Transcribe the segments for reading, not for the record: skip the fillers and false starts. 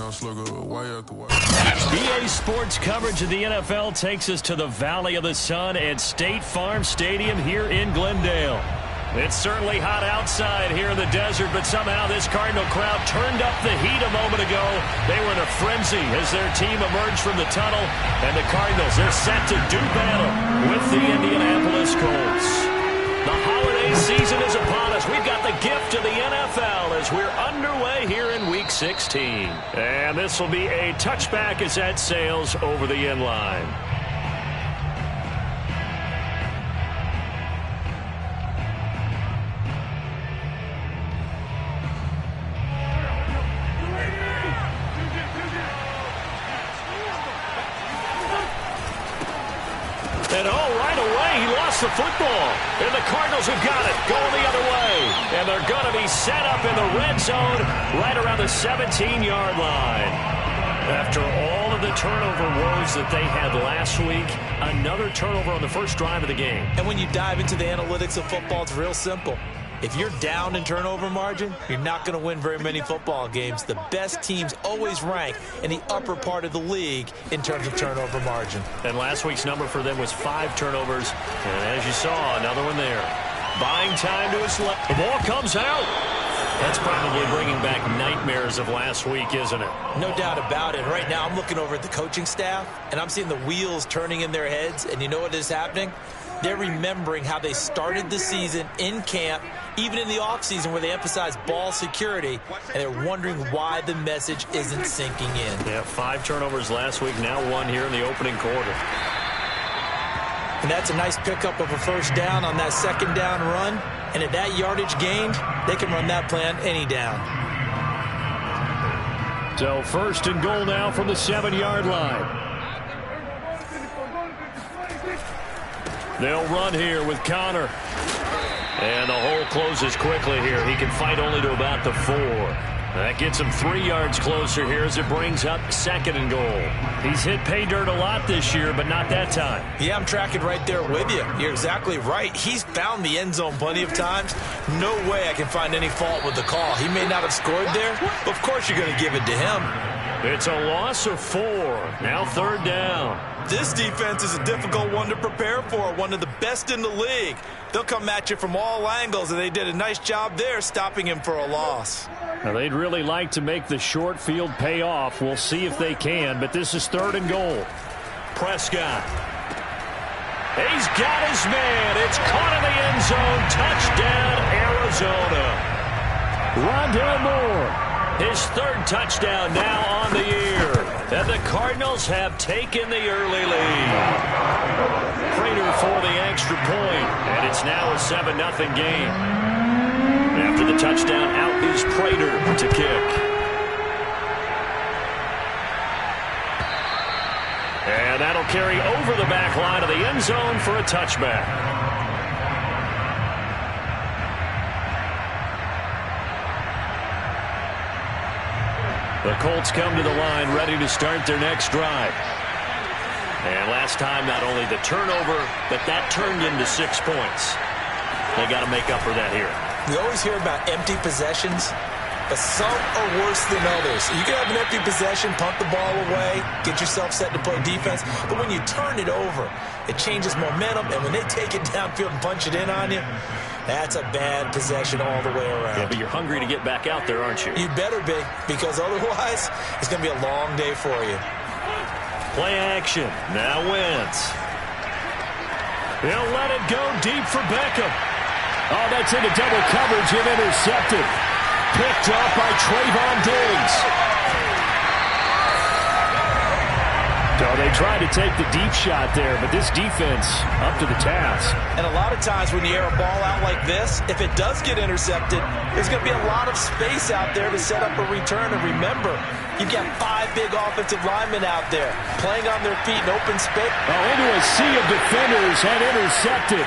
EA Sports coverage of the NFL takes us to the Valley of the Sun at State Farm Stadium here in Glendale. It's certainly hot outside here in the desert, but somehow this Cardinal crowd turned up the heat a moment ago. They were in a frenzy as their team emerged from the tunnel, and the Cardinals, they're set to do battle with the Indianapolis Colts. The holiday season is upon us. We've got the gift of the NFL as we're underway here in Week 16. And this will be a touchback as that sails over the end line. And right away, he lost the football. And the Cardinals have got it, going the other way. And they're going to be set up in the red zone right around the 17-yard line. After all of the turnover woes that they had last week, another turnover on the first drive of the game. And when you dive into the analytics of football, it's real simple. If you're down in turnover margin, you're not going to win very many football games. The best teams always rank in the upper part of the league in terms of turnover margin. And last week's number for them was 5 turnovers. And as you saw, another one there. Buying time to his left. The ball comes out. That's probably bringing back nightmares of last week, isn't it? No doubt about it. Right now, I'm looking over at the coaching staff, and I'm seeing the wheels turning in their heads. And you know what is happening? They're remembering how they started the season in camp, even in the offseason where they emphasized ball security, and they're wondering why the message isn't sinking in. Yeah, 5 turnovers last week, now 1 here in the opening quarter. And that's a nice pickup of a first down on that second down run. And at that yardage gained, they can run that play on any down. So first and goal now from the 7-yard line. They'll run here with Connor. And the hole closes quickly here. He can fight only to about the 4. That gets him 3 yards closer here as it brings up second and goal. He's hit pay dirt a lot this year, but not that time. Yeah, I'm tracking right there with you. You're exactly right. He's found the end zone plenty of times. No way I can find any fault with the call. He may not have scored there, but of course you're going to give it to him. It's a loss of 4. Now third down. This defense is a difficult one to prepare for, one of the best in the league. They'll come at you from all angles, and they did a nice job there stopping him for a loss. Now, they'd really like to make the short field pay off. We'll see if they can, but this is third and goal. Prescott. He's got his man. It's caught in the end zone. Touchdown, Arizona. Rondale Moore. His 3rd touchdown now on the year. And the Cardinals have taken the early lead. Prater for the extra point. And it's now a 7-0 game. After the touchdown, out is Prater to kick. And that'll carry over the back line of the end zone for a touchback. The Colts come to the line ready to start their next drive. And last time, not only the turnover, but that turned into 6 points. They got to make up for that here. We always hear about empty possessions, but some are worse than others. You can have an empty possession, punt the ball away, get yourself set to play defense, but when you turn it over, it changes momentum, and when they take it downfield and punch it in on you, that's a bad possession all the way around. Yeah, but you're hungry to get back out there, aren't you? You better be, because otherwise it's going to be a long day for you. Play action. Now Wentz. He'll let it go deep for Beckham. Oh, that's into double coverage and intercepted. Picked up by Trayvon Diggs. So they tried to take the deep shot there, but this defense up to the task. And a lot of times when you air a ball out like this, if it does get intercepted, there's going to be a lot of space out there to set up a return. And remember, you've got 5 big offensive linemen out there playing on their feet in open space. Oh, into a sea of defenders and intercepted.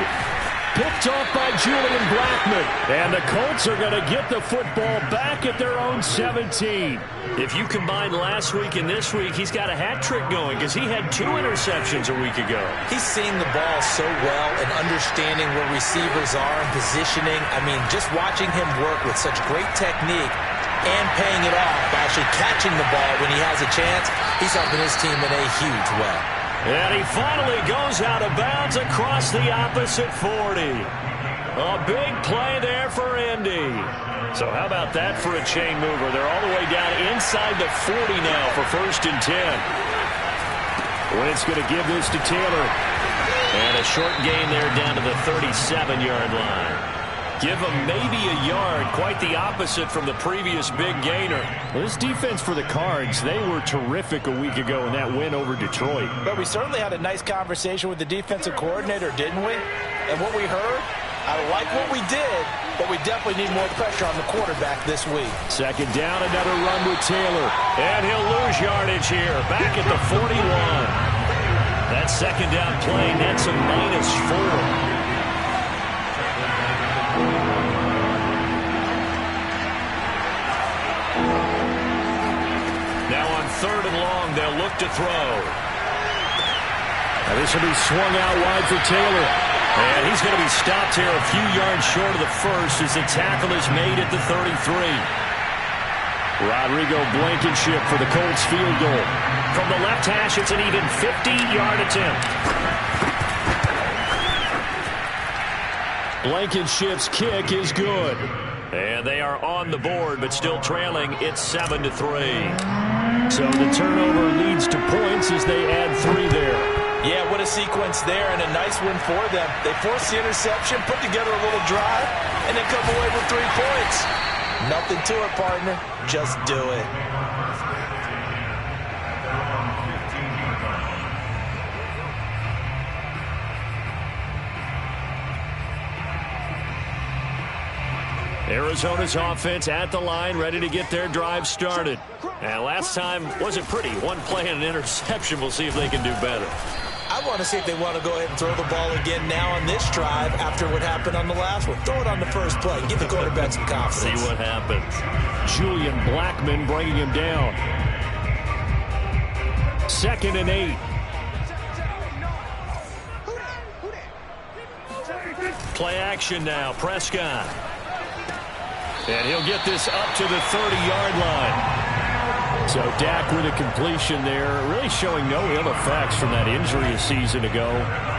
Picked off by Julian Blackman. And the Colts are going to get the football back at their own 17. If you combine last week and this week, he's got a hat trick going because he had 2 interceptions a week ago. He's seeing the ball so well and understanding where receivers are and positioning. I mean, just watching him work with such great technique and paying it off by actually catching the ball when he has a chance. He's helping his team in a huge way. And he finally goes out of bounds across the opposite 40. A big play there for Indy. So how about that for a chain mover? They're all the way down inside the 40 now for 1st and 10. Wentz going to give this to Taylor. And a short gain there down to the 37-yard line. Give him maybe a yard, quite the opposite from the previous big gainer. Well, this defense for the Cards, they were terrific a week ago in that win over Detroit. But we certainly had a nice conversation with the defensive coordinator, didn't we? And what we heard, I like what we did, but we definitely need more pressure on the quarterback this week. 2nd down, another run with Taylor. And he'll lose yardage here, back at the 41. That 2nd down play, that's a -4. Now on 3rd and long, they'll look to throw. Now this will be swung out wide for Taylor. And he's going to be stopped here a few yards short of the first as the tackle is made at the 33. Rodrigo Blankenship for the Colts field goal. From the left hash, it's an even 50-yard attempt. Blankenship's kick is good. And they are on the board, but still trailing. It's 7-3. So the turnover leads to points as they add 3 there. Yeah, what a sequence there, and a nice win for them. They forced the interception, put together a little drive, and then come away with 3 points. Nothing to it, partner. Just do it. Arizona's offense at the line, ready to get their drive started. And last time wasn't pretty. One play and an interception. We'll see if they can do better. I want to see if they want to go ahead and throw the ball again now on this drive after what happened on the last one. Throw it on the first play. Give the quarterback some confidence. See what happens. Julian Blackmon bringing him down. 2nd and 8. Play action now. Prescott. And he'll get this up to the 30-yard line. So Dak with a completion there, really showing no ill effects from that injury a season ago.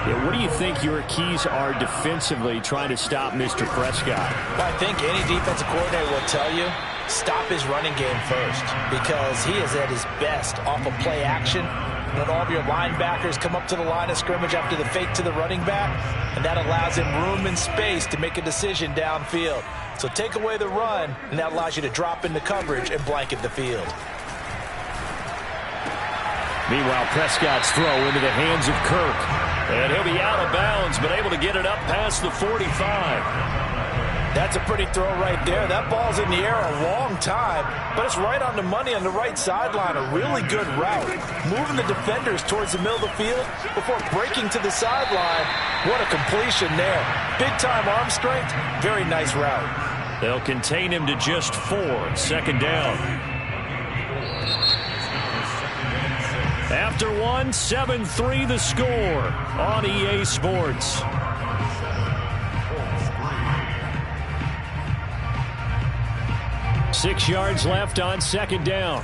Yeah, what do you think your keys are defensively trying to stop Mr. Prescott? Well, I think any defensive coordinator will tell you, stop his running game first, because he is at his best off of play action. When all of your linebackers come up to the line of scrimmage after the fake to the running back, and that allows him room and space to make a decision downfield. So take away the run, and that allows you to drop into coverage and blanket the field. Meanwhile, Prescott's throw into the hands of Kirk. And he'll be out of bounds, but able to get it up past the 45. That's a pretty throw right there. That ball's in the air a long time, but it's right on the money on the right sideline. A really good route. Moving the defenders towards the middle of the field before breaking to the sideline. What a completion there. Big-time arm strength. Very nice route. They'll contain him to just 4. 2nd down. After 1, 7-3 the score on EA Sports. Six yards left on 2nd down.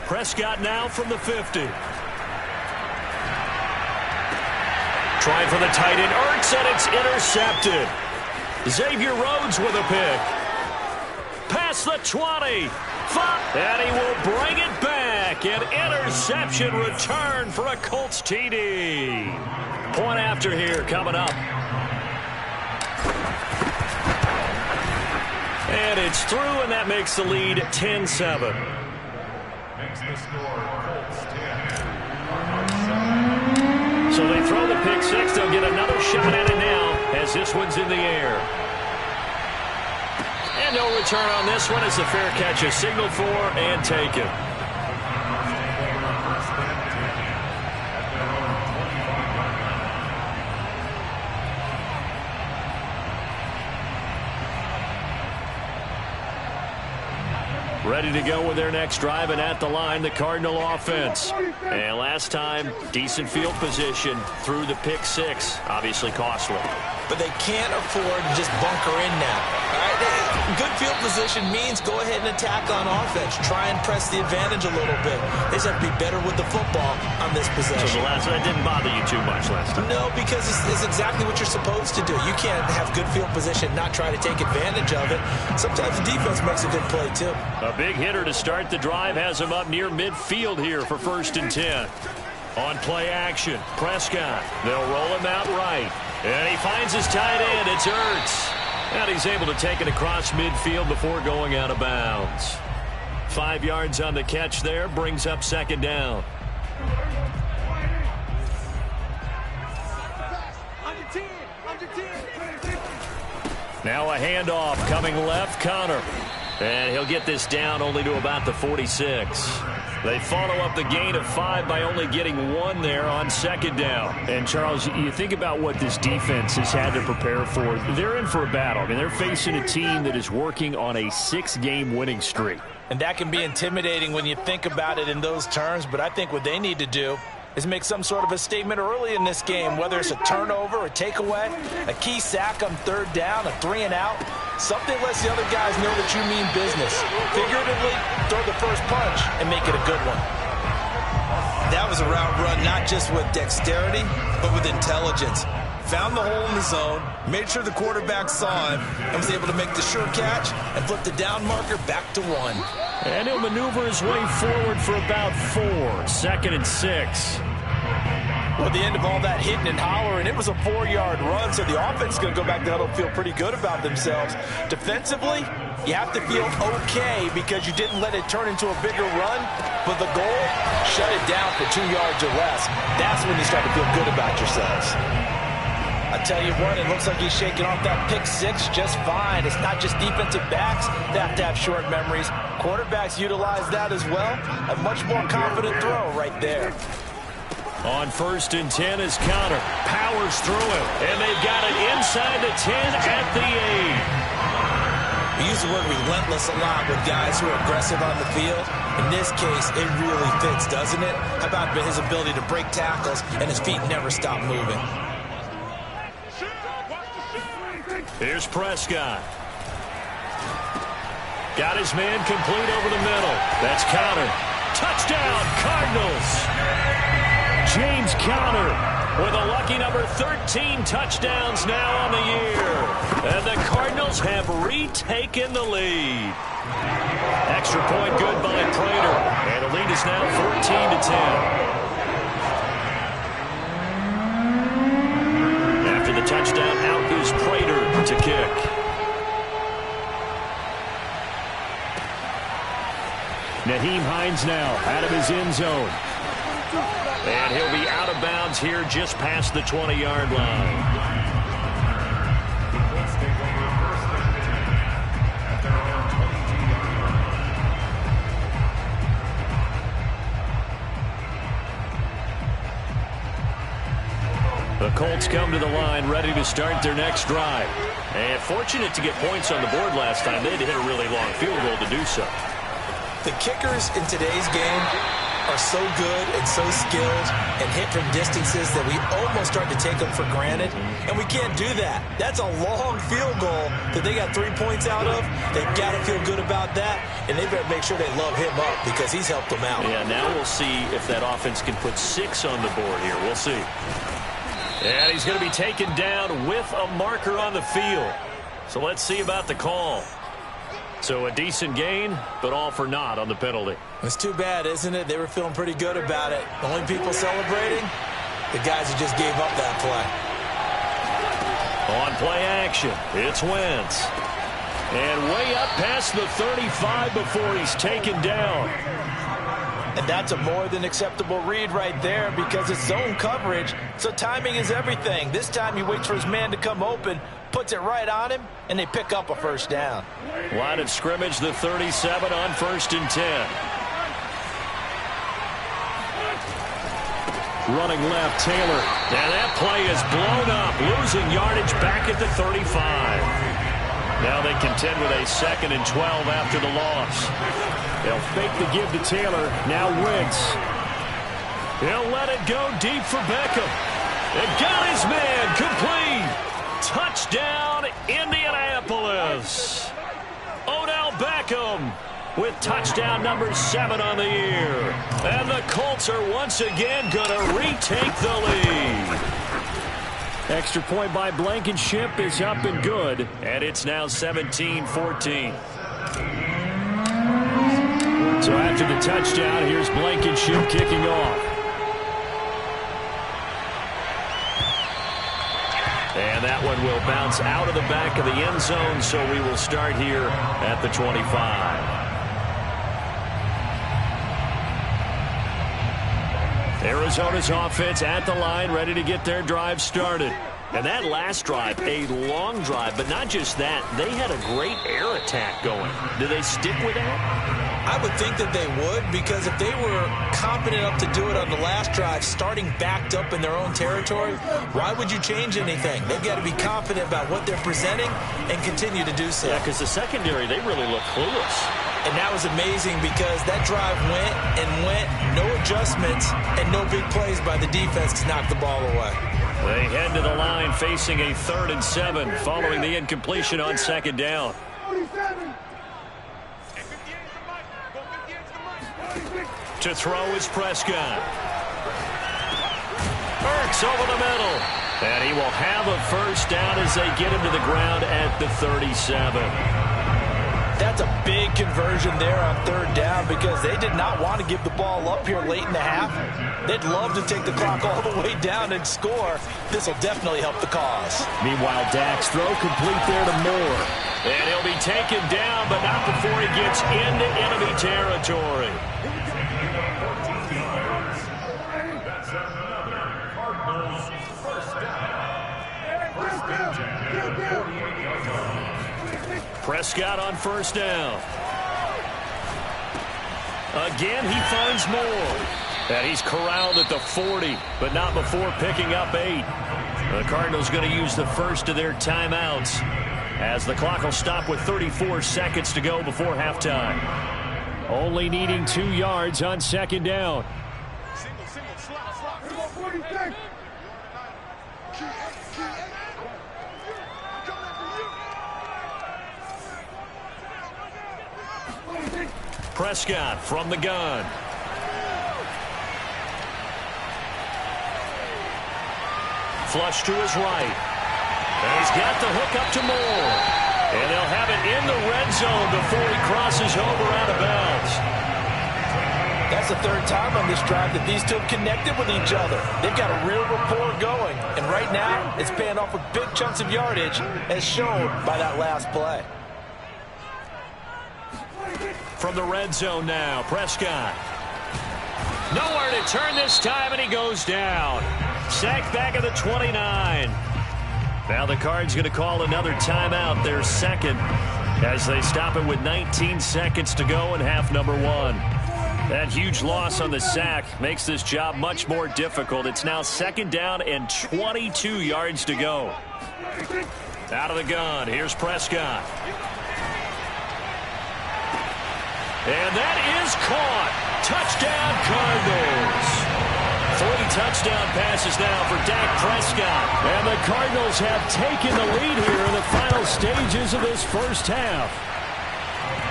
Prescott now from the 50. Trying for the tight end, Ertz, and it's intercepted. Xavier Rhodes with a pick. Past the 20. And he will bring it back. An interception return for a Colts TD. Point after here coming up. And it's through, and that makes the lead 10-7. So they throw the pick six. They'll get another shot at it now as this one's in the air. And no return on this one as the fair catch is signaled for and taken. Ready to go with their next drive, and at the line, the Cardinal offense. And last time, decent field position through the pick six. Obviously costly. But they can't afford to just bunker in now. All right? Good field position means go ahead and attack on offense. Try and press the advantage a little bit. They just have to be better with the football on this possession. So that didn't bother you too much last time? No, because it's exactly what you're supposed to do. You can't have good field position and not try to take advantage of it. Sometimes the defense makes a good play, too. A big hitter to start the drive has him up near midfield here for 1st and 10. On play action, Prescott. They'll roll him out right. And he finds his tight end. It's Ertz. And he's able to take it across midfield before going out of bounds. 5 yards on the catch there, brings up 2nd down. Now a handoff coming left, Connor. And he'll get this down only to about the 46. They follow up the gain of 5 by only getting 1 there on 2nd down. And, Charles, you think about what this defense has had to prepare for. They're in for a battle. I mean, they're facing a team that is working on a 6-game winning streak. And that can be intimidating when you think about it in those terms, but I think what they need to do is make some sort of a statement early in this game, whether it's a turnover, a takeaway, a key sack on 3rd down, a 3-and-out. Something lets the other guys know that you mean business. Figuratively, throw the first punch and make it a good one. That was a route run not just with dexterity, but with intelligence. Found the hole in the zone, made sure the quarterback saw him, and was able to make the sure catch and flip the down marker back to 1. And he'll maneuver his way forward for about 4. 2nd and 6. Well, at the end of all that hitting and hollering, it was a 4-yard run, so the offense is going to go back to huddle and feel pretty good about themselves. Defensively, you have to feel okay because you didn't let it turn into a bigger run, but the goal, shut it down for 2 yards or less. That's when you start to feel good about yourselves. I tell you what, it looks like he's shaking off that pick six just fine. It's not just defensive backs that have to have short memories. Quarterbacks utilize that as well. A much more confident throw right there. On 1st and 10 is Connor. Powers through him. And they've got it inside the 10 at the 8. We use the word relentless a lot with guys who are aggressive on the field. In this case, it really fits, doesn't it? How about his ability to break tackles and his feet never stop moving? Here's Prescott. Got his man complete over the middle. That's Connor. Touchdown, Cardinals. James Conner with a lucky number 13 touchdowns now on the year. And the Cardinals have retaken the lead. Extra point good by Prater. And the lead is now 14-10. After the touchdown, out is Prater to kick. Nyheim Hines now out of his end zone. And he'll be out of bounds here just past the 20-yard line. The Colts come to the line ready to start their next drive. And fortunate to get points on the board last time. They had to hit a really long field goal to do so. The kickers in today's game are so good and so skilled and hit from distances that we almost start to take them for granted. And we can't do that. That's a long field goal that they got 3 points out of. They've got to feel good about that. And they better make sure they love him up because he's helped them out. Yeah, now we'll see if that offense can put 6 on the board here. We'll see. And he's going to be taken down with a marker on the field. So let's see about the call. So a decent gain, but all for naught on the penalty. It's too bad, isn't it? They were feeling pretty good about it. The only people celebrating, the guys who just gave up that play. On play action, it's Wentz. And way up past the 35 before he's taken down. And that's a more than acceptable read right there because it's zone coverage, so timing is everything. This time he waits for his man to come open, puts it right on him, and they pick up a first down. Line of scrimmage, the 37 on 1st and 10. Running left, Taylor. And that play is blown up, losing yardage back at the 35. Now they contend with a 2nd and 12 after the loss. They'll fake the give to Taylor. Now Wentz. He'll let it go deep for Beckham. It got his man complete. Touchdown, Indianapolis. Odell Beckham with touchdown number 7 on the year. And the Colts are once again going to retake the lead. Extra point by Blankenship is up and good. And it's now 17-14. So after the touchdown, here's Blankenship kicking off. And that one will bounce out of the back of the end zone, so we will start here at the 25. Arizona's offense at the line, ready to get their drive started. And that last drive, a long drive, but not just that. They had a great air attack going. Do they stick with that? I would think that they would, because if they were competent enough to do it on the last drive, starting backed up in their own territory, why would you change anything? They've got to be confident about what they're presenting and continue to do so. Yeah, because the secondary, they really look clueless. And that was amazing because that drive went and went, no adjustments, and no big plays by the defense to knock the ball away. They head to the line facing a 3rd and 7 following the incompletion on 2nd down. To throw is Prescott. Ertz over the middle. And he will have a 1st down as they get him to the ground at the 37. That's a big conversion there on 3rd down because they did not want to give the ball up here late in the half. They'd love to take the clock all the way down and score. This will definitely help the cause. Meanwhile, Dak's throw complete there to Moore. And he'll be taken down, but not before he gets into enemy territory. Prescott on 1st down. Again, he finds Moore. And he's corralled at the 40, but not before picking up 8. The Cardinals going to use the first of their timeouts as the clock will stop with 34 seconds to go before halftime. Only needing 2 yards on 2nd down. Prescott from the gun. Flush to his right. And he's got the hook up to Moore. And they'll have it in the red zone before he crosses over out of bounds. That's the 3rd time on this drive that these two have connected with each other. They've got a real rapport going. And right now, it's paying off with big chunks of yardage, as shown by that last play. From the red zone now, Prescott. Nowhere to turn this time, and he goes down. Sacked back at the 29. Now the Cards going to call another timeout, their 2nd, as they stop it with 19 seconds to go in half number 1. That huge loss on the sack makes this job much more difficult. It's now 2nd down and 22 yards to go. Out of the gun, here's Prescott. And that is caught. Touchdown, Cardinals. 3 touchdown passes now for Dak Prescott. And the Cardinals have taken the lead here in the final stages of this 1st half.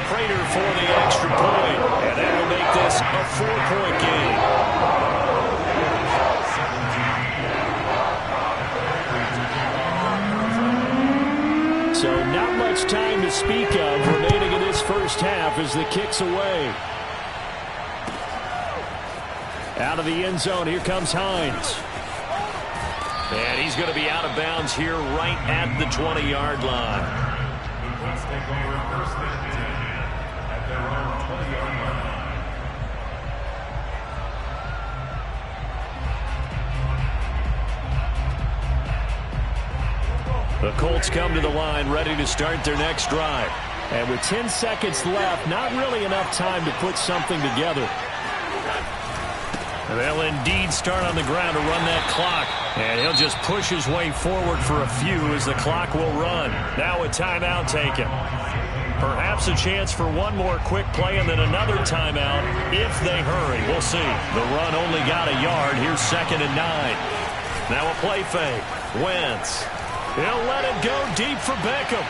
Prater for the extra point. And that will make this a 4-point game. So not much time to speak of remaining in this 1st half as the kick's away. Out of the end zone, here comes Hines. And he's going to be out of bounds here right at the 20-yard line. The Colts come to the line ready to start their next drive. And with 10 seconds left, not really enough time to put something together. And they'll indeed start on the ground to run that clock. And he'll just push his way forward for a few as the clock will run. Now a timeout taken. Perhaps a chance for one more quick play and then another timeout if they hurry. We'll see. The run only got a yard. Here's 2nd and 9. Now a play fake. Wentz. He'll let it go deep for Beckham.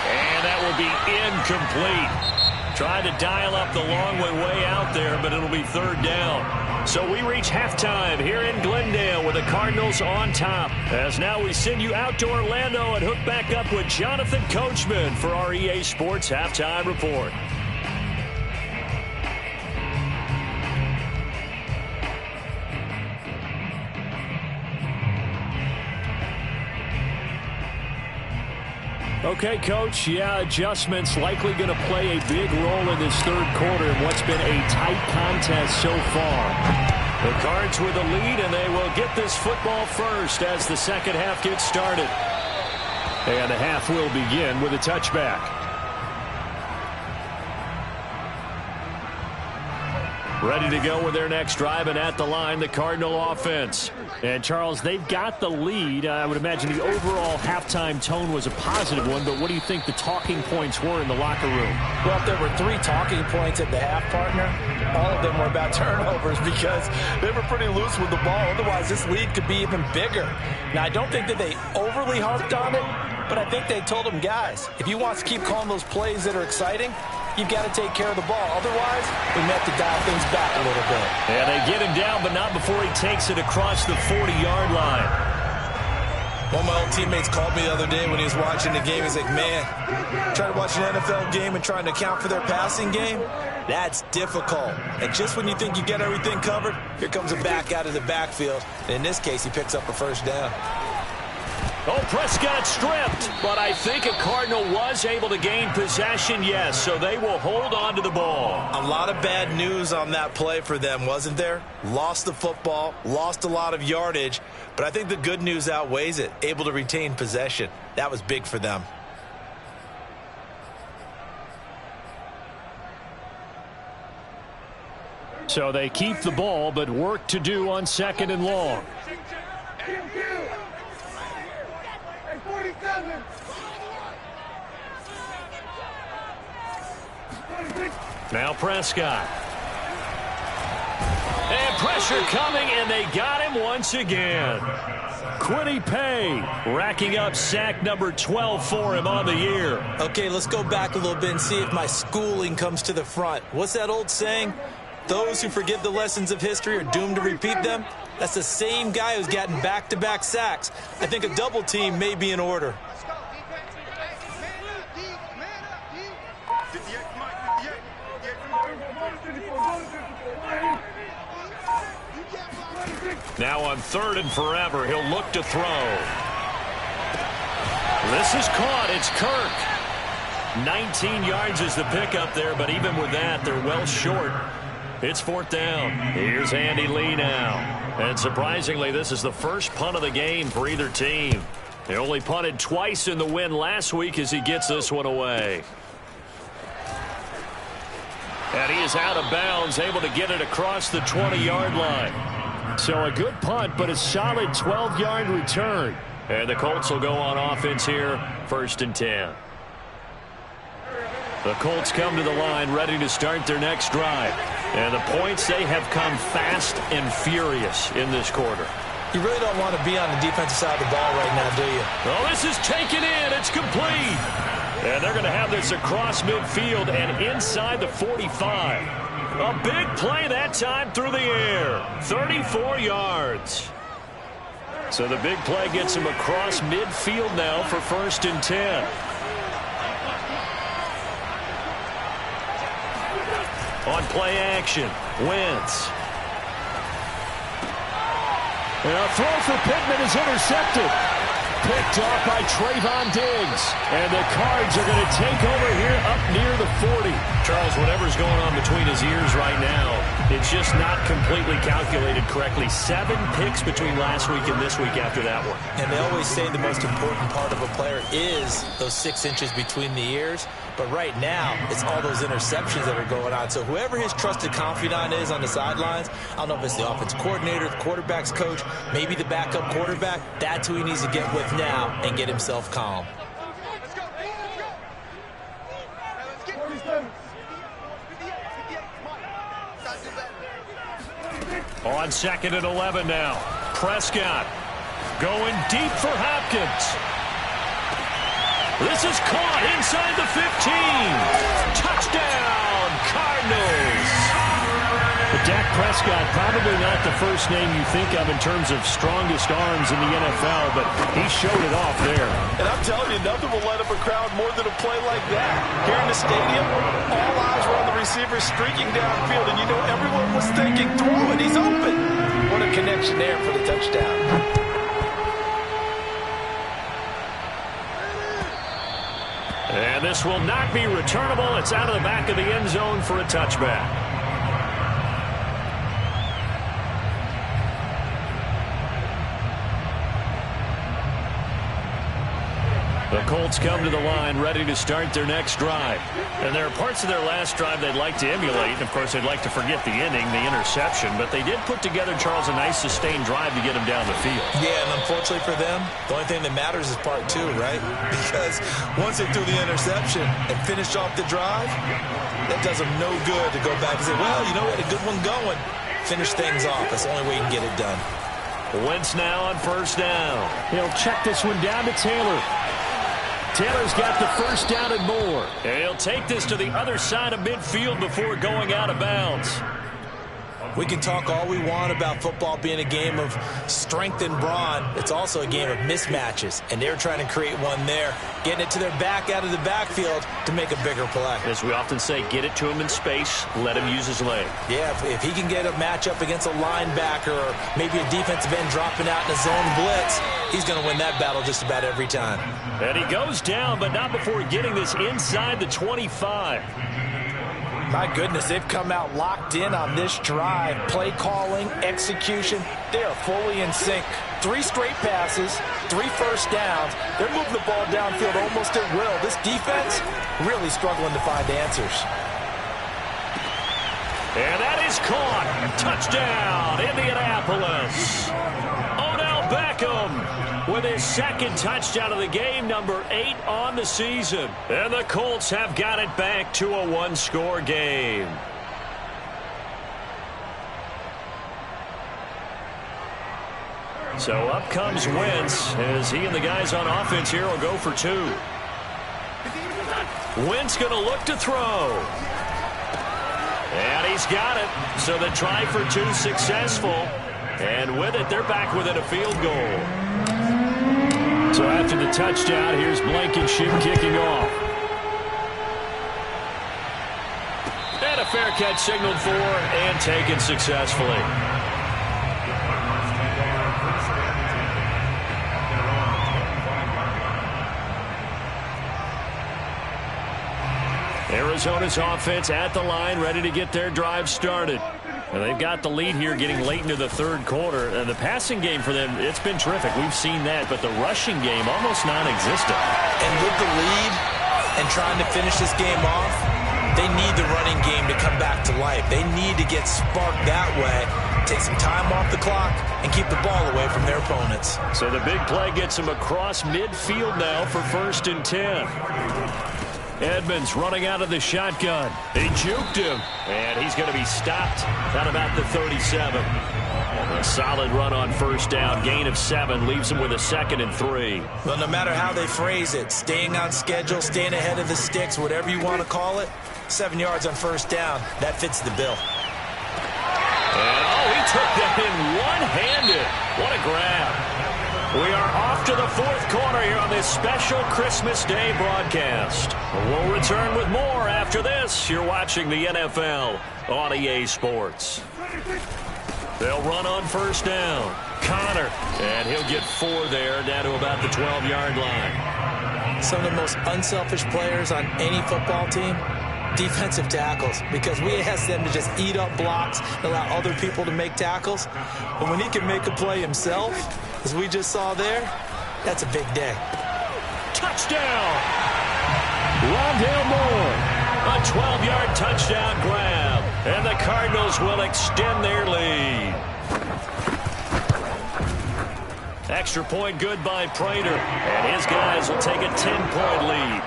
And that will be incomplete. Tried to dial up the long way out there, but it'll be 3rd down. So we reach halftime here in Glendale with the Cardinals on top. As now we send you out to Orlando and hook back up with Jonathan Coachman for our EA Sports Halftime Report. Okay, Coach, adjustments likely going to play a big role in this 3rd quarter in what's been a tight contest so far. The Cards with the lead, and they will get this football first as the 2nd half gets started. And the half will begin with a touchback. Ready to go with their next drive, and at the line, the Cardinal offense. And, Charles, they've got the lead. I would imagine the overall halftime tone was a positive one, but what do you think the talking points were in the locker room? Well, if there were 3 talking points at the half, partner, all of them were about turnovers because they were pretty loose with the ball. Otherwise, this lead could be even bigger. Now, I don't think that they overly harped on it, but I think they told them, guys, if you want to keep calling those plays that are exciting, you've got to take care of the ball. Otherwise, we may have to dial things back a little bit. Yeah, they get him down, but not before he takes it across the 40-yard line. One of my old teammates called me the other day when he was watching the game. He's like, man, trying to watch an NFL game and trying to account for their passing game, that's difficult. And just when you think you get everything covered, here comes a back out of the backfield. And in this case, he picks up a 1st down. Oh, Prescott stripped, but I think a Cardinal was able to gain possession, yes, so they will hold on to the ball. A lot of bad news on that play for them, wasn't there? Lost the football, lost a lot of yardage, but I think the good news outweighs it. Able to retain possession. That was big for them. So they keep the ball, but work to do on 2nd and long. Now Prescott. And pressure coming, and they got him once again. Quiddy Pay racking up sack number 12 for him on the year. Okay, let's go back a little bit and see if my schooling comes to the front. What's that old saying? Those who forget the lessons of history are doomed to repeat them. That's the same guy who's gotten back-to-back sacks. I think a double team may be in order. Now on 3rd and forever, he'll look to throw. This is caught. It's Kirk. 19 yards is the pickup there, but even with that, they're well short. It's 4th down. Here's Andy Lee now. And surprisingly, this is the first punt of the game for either team. They only punted twice in the win last week as he gets this one away. And he is out of bounds, able to get it across the 20-yard line. So a good punt, but a solid 12-yard return. And the Colts will go on offense here, 1st and 10. The Colts come to the line ready to start their next drive. And the points, they have come fast and furious in this quarter. You really don't want to be on the defensive side of the ball right now, do you? Oh, this is taken in. It's complete. And they're going to have this across midfield and inside the 45. A big play that time through the air. 34 yards. So the big play gets him across midfield now for 1st and 10. On play action, Wentz. And a throw for Pittman is intercepted. Picked off by Trayvon Diggs. And the Cards are going to take over here up near the 40. Charles, whatever's going on between his ears right now, it's just not completely calculated correctly. 7 picks between last week and this week after that one. And they always say the most important part of a player is those 6 inches between the ears. But right now, it's all those interceptions that are going on. So whoever his trusted confidant is on the sidelines, I don't know if it's the offense coordinator, the quarterback's coach, maybe the backup quarterback, that's who he needs to get with now and get himself calm. On 2nd and 11 now. Prescott going deep for Hopkins. This is caught inside the 15. Touchdown, Cardinals. But Dak Prescott, probably not the first name you think of in terms of strongest arms in the NFL, but he showed it off there. And I'm telling you, nothing will light up a crowd more than a play like that. Here in the stadium, all eyes were on the receiver streaking downfield, and you know everyone was thinking, throw it, he's open. What a connection there for the touchdown. And this will not be returnable. It's out of the back of the end zone for a touchback. The Colts come to the line ready to start their next drive. And there are parts of their last drive they'd like to emulate. And of course, they'd like to forget the inning, the interception. But they did put together, Charles, a nice sustained drive to get them down the field. Yeah, and unfortunately for them, the only thing that matters is part 2, right? Because once they threw the interception and finished off the drive, that does them no good to go back and say, well, you know what, a good one going. Finish things off. That's the only way you can get it done. Wentz now on 1st down. He'll check this one down to Taylor. Taylor's got the 1st down and more. And he'll take this to the other side of midfield before going out of bounds. We can talk all we want about football being a game of strength and brawn. It's also a game of mismatches, and they're trying to create one there, getting it to their back out of the backfield to make a bigger play. As we often say, get it to him in space, let him use his leg. Yeah, if he can get a matchup against a linebacker or maybe a defensive end dropping out in a zone blitz, he's going to win that battle just about every time. And he goes down, but not before getting this inside the 25. My goodness, they've come out locked in on this drive. Play calling, execution, they are fully in sync. 3 straight passes, 3 first downs. They're moving the ball downfield almost at will. This defense really struggling to find answers. And that is caught. Touchdown, Indianapolis. Odell Beckham with his 2nd touchdown of the game, number 8 on the season. And the Colts have got it back to a 1-score game. So up comes Wentz as he and the guys on offense here will go for 2. Wentz going to look to throw. And he's got it. So the try for 2 successful. And with it, they're back within a field goal. So after the touchdown, here's Blankenship kicking off. And a fair catch signaled for and taken successfully. Arizona's offense at the line, ready to get their drive started. And they've got the lead here getting late into the 3rd quarter. And the passing game for them, it's been terrific. We've seen that, but the rushing game almost non-existent. And with the lead and trying to finish this game off, they need the running game to come back to life. They need to get sparked that way, take some time off the clock, and keep the ball away from their opponents. So the big play gets them across midfield now for 1st and 10. Edmonds running out of the shotgun. He juked him, and he's going to be stopped at about the 37. A solid run on 1st down. Gain of 7 leaves him with a 2nd and 3. Well, no matter how they phrase it, staying on schedule, staying ahead of the sticks, whatever you want to call it, 7 yards on 1st down, that fits the bill. And, he took that in one-handed. What a grab. We are off to the 4th quarter here on this special Christmas Day broadcast. We'll return with more after this. You're watching the NFL on EA Sports. They'll run on 1st down. Connor, and he'll get 4 there, down to about the 12-yard line. some of the most unselfish players on any football team? Defensive tackles, because we ask them to just eat up blocks and allow other people to make tackles. But when he can make a play himself, as we just saw there, that's a big day. Touchdown! Rondale Moore. A 12-yard touchdown grab. And the Cardinals will extend their lead. Extra point good by Prater. And his guys will take a 10-point lead.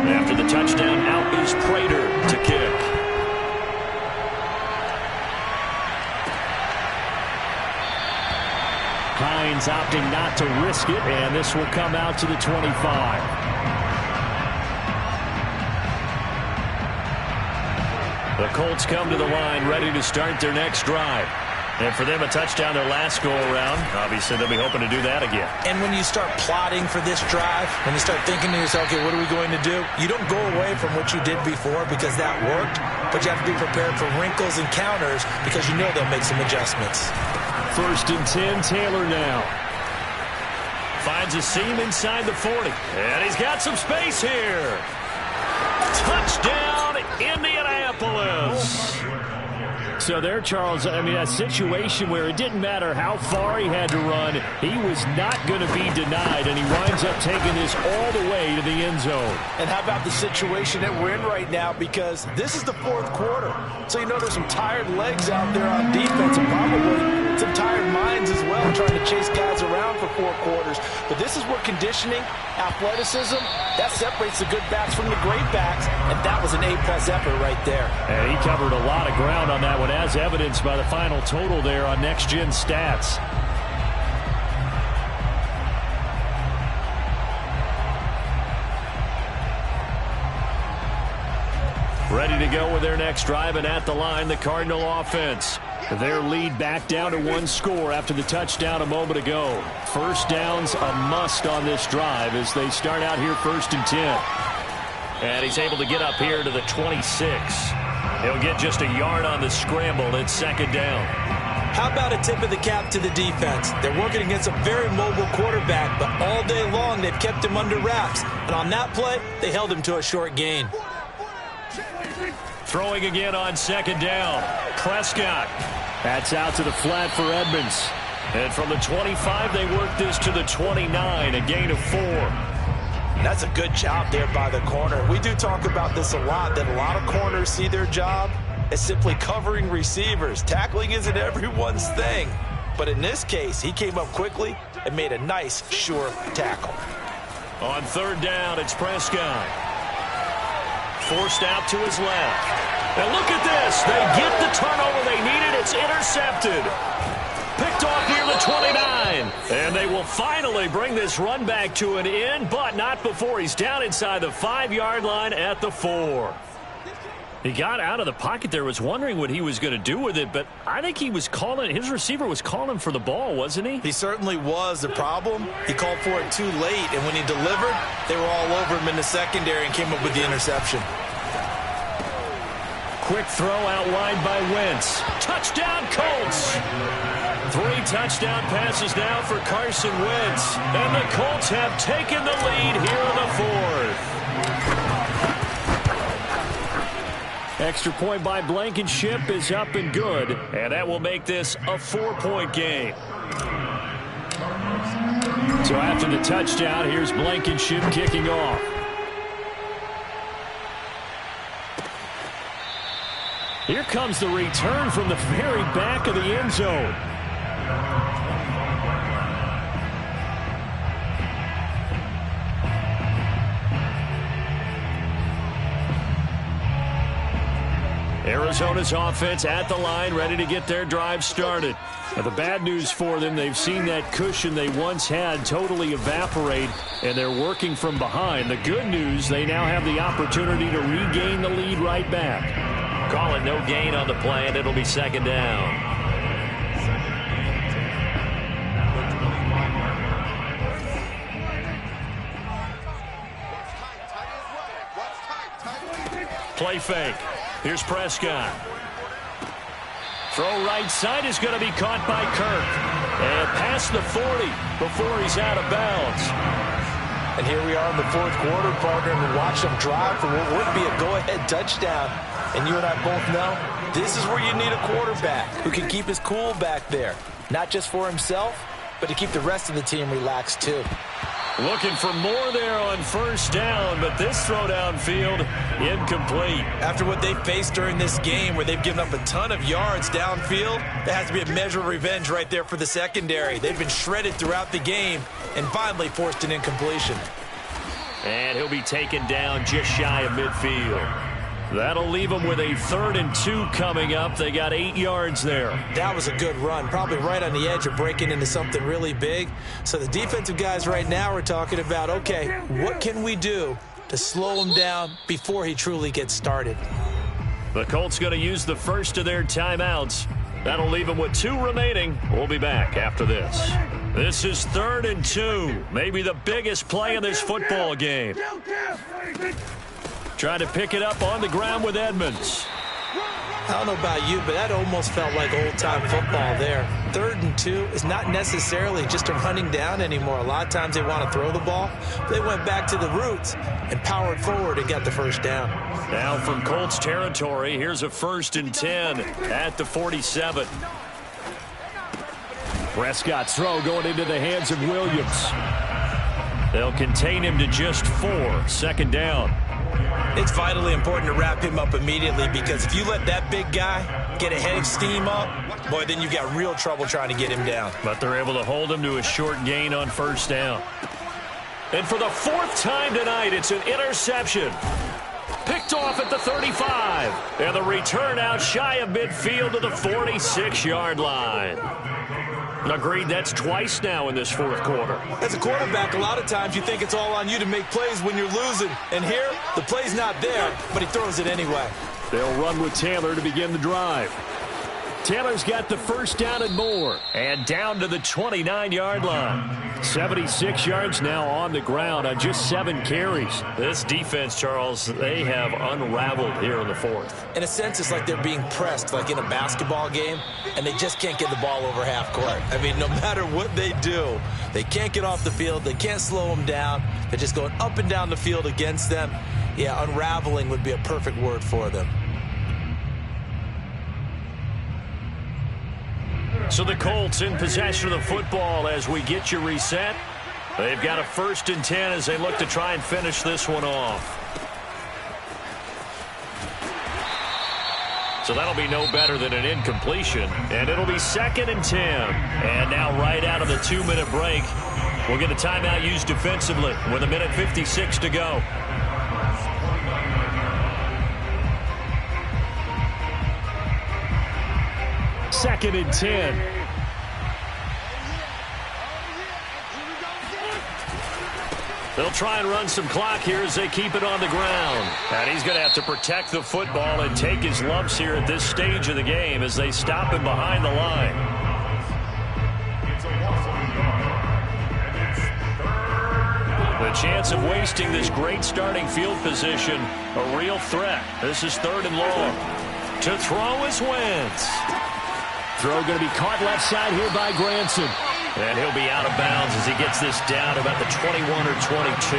After the touchdown, out is Prater to kick. Hines opting not to risk it, and this will come out to the 25. The Colts come to the line, ready to start their next drive. And for them, a touchdown their last go-around. Obviously, they'll be hoping to do that again. And when you start plotting for this drive, when you start thinking to yourself, okay, what are we going to do? You don't go away from what you did before because that worked, but you have to be prepared for wrinkles and counters because you know they'll make some adjustments. 1st and 10, Taylor now. Finds a seam inside the 40. And he's got some space here. Touchdown, Indianapolis. So there, Charles, I mean, a situation where it didn't matter how far he had to run, he was not going to be denied, and he winds up taking this all the way to the end zone. And how about the situation that we're in right now, because this is the 4th quarter. So you know there's some tired legs out there on defense and probably some tired minds as well trying to chase guys around for 4 quarters. But this is where conditioning, athleticism, that separates the good backs from the great backs, and that was an A-plus effort right there. And he covered a lot of ground on that one, as evidenced by the final total there on Next Gen Stats. Ready to go with their next drive, and at the line, the Cardinal offense. Their lead back down to 1 score after the touchdown a moment ago. First down's a must on this drive as they start out here 1st and 10. And he's able to get up here to the 26. He'll get just a yard on the scramble. It's 2nd down. How about a tip of the cap to the defense? They're working against a very mobile quarterback, but all day long they've kept him under wraps. And on that play, they held him to a short gain. Throwing again on 2nd down. Prescott. That's out to the flat for Edmonds. And from the 25, they work this to the 29, a gain of 4. That's a good job there by the corner. We do talk about this a lot, that a lot of corners see their job as simply covering receivers. Tackling isn't everyone's thing. But in this case, he came up quickly and made a nice, sure tackle. On 3rd down, it's Prescott. Forced out to his left. And look at this. They get the turnover they needed. It's intercepted. Picked off near the 29. And they will finally bring this run back to an end, but not before he's down inside the 5-yard line at the 4. He got out of the pocket there, was wondering what he was going to do with it, but I think he was calling, his receiver was calling for the ball, wasn't he? He certainly was. The problem, he called for it too late, and when he delivered, they were all over him in the secondary and came up with the interception. Quick throw out wide by Wentz. Touchdown, Colts! 3 touchdown passes now for Carson Wentz. And the Colts have taken the lead here in the 4th. Extra point by Blankenship is up and good. And that will make this a 4-point game. So after the touchdown, here's Blankenship kicking off. Here comes the return from the very back of the end zone. Arizona's offense at the line, ready to get their drive started. Now, the bad news for them, they've seen that cushion they once had totally evaporate, and they're working from behind. The good news, they now have the opportunity to regain the lead right back. Call it no gain on the play, and it'll be 2nd down. Play fake. Here's Prescott. Throw right side is going to be caught by Kirk. And past the 40 before he's out of bounds. And here we are in the fourth quarter, partner, and watch them drive for what would be a go-ahead touchdown. And you and I both know this is where you need a quarterback who can keep his cool back there. Not just for himself, but to keep the rest of the team relaxed too. Looking for more there on first down, but this throw downfield incomplete. After what they faced during this game where they've given up a ton of yards downfield, that has to be a measure of revenge right there for the secondary. They've been shredded throughout the game and finally forced an incompletion. And he'll be taken down just shy of midfield. That'll leave them with a 3rd and 2 coming up. They got 8 yards there. That was a good run, probably right on the edge of breaking into something really big. So the defensive guys right now are talking about, okay, what can we do to slow him down before he truly gets started? The Colts going to use the first of their timeouts. That'll leave them with 2 remaining. We'll be back after this. This is 3rd and 2, maybe the biggest play in this football game. Trying to pick it up on the ground with Edmonds. I don't know about you, but that almost felt like old-time football there. 3rd and 2 is not necessarily just a running down anymore. A lot of times they want to throw the ball. They went back to the roots and powered forward and got the first down. Now from Colts territory, here's a 1st and 10 at the 47. Prescott's throw going into the hands of Williams. They'll contain him to just 4. 2nd down. It's vitally important to wrap him up immediately because if you let that big guy get a head of steam up, boy, then you've got real trouble trying to get him down. But they're able to hold him to a short gain on 1st down. And for the 4th time tonight, it's an interception. Picked off at the 35. And the return out shy of midfield to the 46-yard line. Agreed, that's twice now in this 4th quarter. As a quarterback, a lot of times you think it's all on you to make plays when you're losing. And here, the play's not there, but he throws it anyway. They'll run with Taylor to begin the drive. Taylor's got the 1st down and more. And down to the 29-yard line. 76 yards now on the ground on just 7 carries. This defense, Charles, they have unraveled here in the 4th. In a sense, it's like they're being pressed, like in a basketball game, and they just can't get the ball over half court. I mean, no matter what they do, they can't get off the field. They can't slow them down. They're just going up and down the field against them. Yeah, unraveling would be a perfect word for them. So the Colts in possession of the football as we get you reset. They've got a 1st and 10 as they look to try and finish this one off. So that'll be no better than an incompletion. And it'll be 2nd and 10. And now right out of the 2-minute break, we'll get a timeout used defensively with 1:56 to go. Second and 10. They'll try and run some clock here as they keep it on the ground. And he's going to have to protect the football and take his lumps here at this stage of the game as they stop him behind the line. The chance of wasting this great starting field position, a real threat. This is 3rd and long. To throw is Wentz. Throw going to be caught left side here by Granson. And he'll be out of bounds as he gets this down to about the 21 or 22.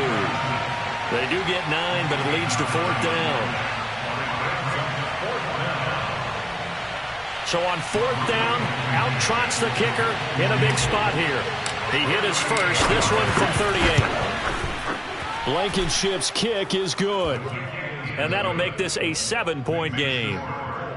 They do get 9, but it leads to 4th down. So on 4th down, out trots the kicker in a big spot here. He hit his first, this one from 38. Blankenship's kick is good. And that'll make this a 7-point game.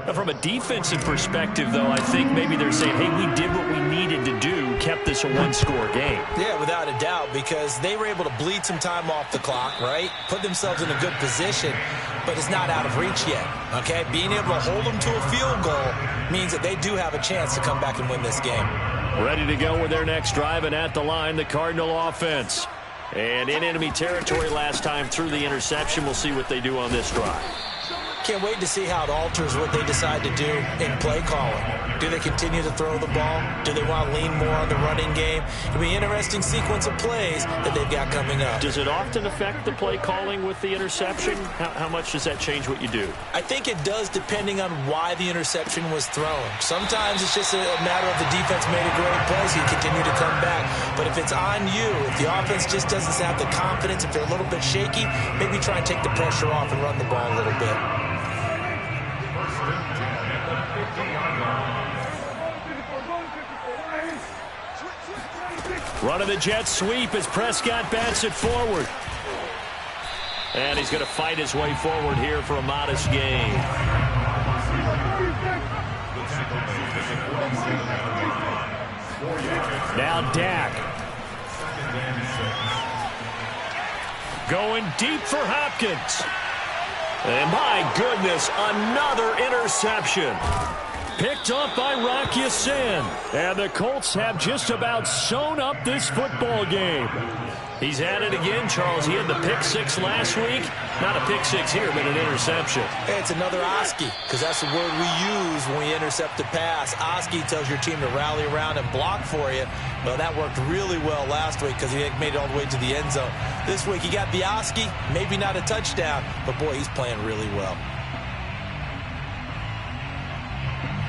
Now, from a defensive perspective, though, I think maybe they're saying, hey, we did what we needed to do, kept this a 1-score game. Yeah, without a doubt, because they were able to bleed some time off the clock, right? Put themselves in a good position, but it's not out of reach yet, okay? Being able to hold them to a field goal means that they do have a chance to come back and win this game. Ready to go with their next drive, and at the line, the Cardinal offense. And in enemy territory last time through the interception. We'll see what they do on this drive. Can't wait to see how it alters what they decide to do in play calling. Do they continue to throw the ball? Do they want to lean more on the running game? It'll be an interesting sequence of plays that they've got coming up. Does it often affect the play calling with the interception? How much does that change what you do? I think it does, depending on why the interception was thrown. Sometimes it's just a matter of the defense made a great play, so you continue to come back. But if it's on you, if the offense just doesn't have the confidence, if they're a little bit shaky, maybe try and take the pressure off and run the ball a little bit. Running the jet sweep as Prescott bats it forward. And he's going to fight his way forward here for a modest gain. Now Dak. Going deep for Hopkins. And my goodness, another interception. Picked up by Rock Ya-Sin. And the Colts have just about sewn up this football game. He's at it again, Charles. He had the pick six last week. Not a pick six here, but an interception. Hey, it's another Oski, because that's the word we use when we intercept a pass. Oski tells your team to rally around and block for you. Well, that worked really well last week because he made it all the way to the end zone. This week he got the Oski, maybe not a touchdown, but boy, he's playing really well.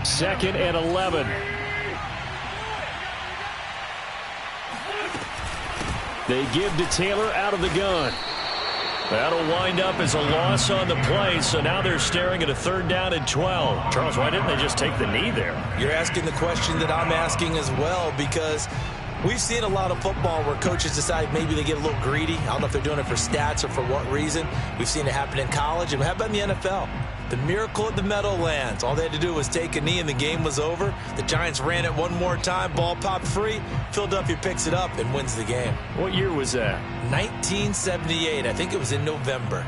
2nd and 11. They give to Taylor out of the gun. That'll wind up as a loss on the play, so now they're staring at a 3rd down and 12. Charles, why didn't they just take the knee there? You're asking the question that I'm asking as well, because we've seen a lot of football where coaches decide maybe they get a little greedy. I don't know if they're doing it for stats or for what reason. We've seen it happen in college, and how about in the NFL? The miracle at the Meadowlands. All they had to do was take a knee and the game was over. The Giants ran it one more time. Ball popped free. Philadelphia picks it up and wins the game. What year was that? 1978. I think it was in November.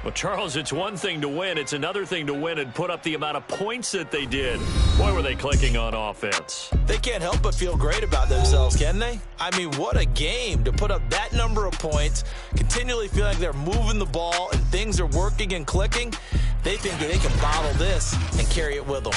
Well, Charles, it's one thing to win. It's another thing to win and put up the amount of points that they did. Boy, were they clicking on offense. They can't help but feel great about themselves, can they? I mean, what a game to put up that number of points, continually feel like they're moving the ball and things are working and clicking. They think that they can bottle this and carry it with them.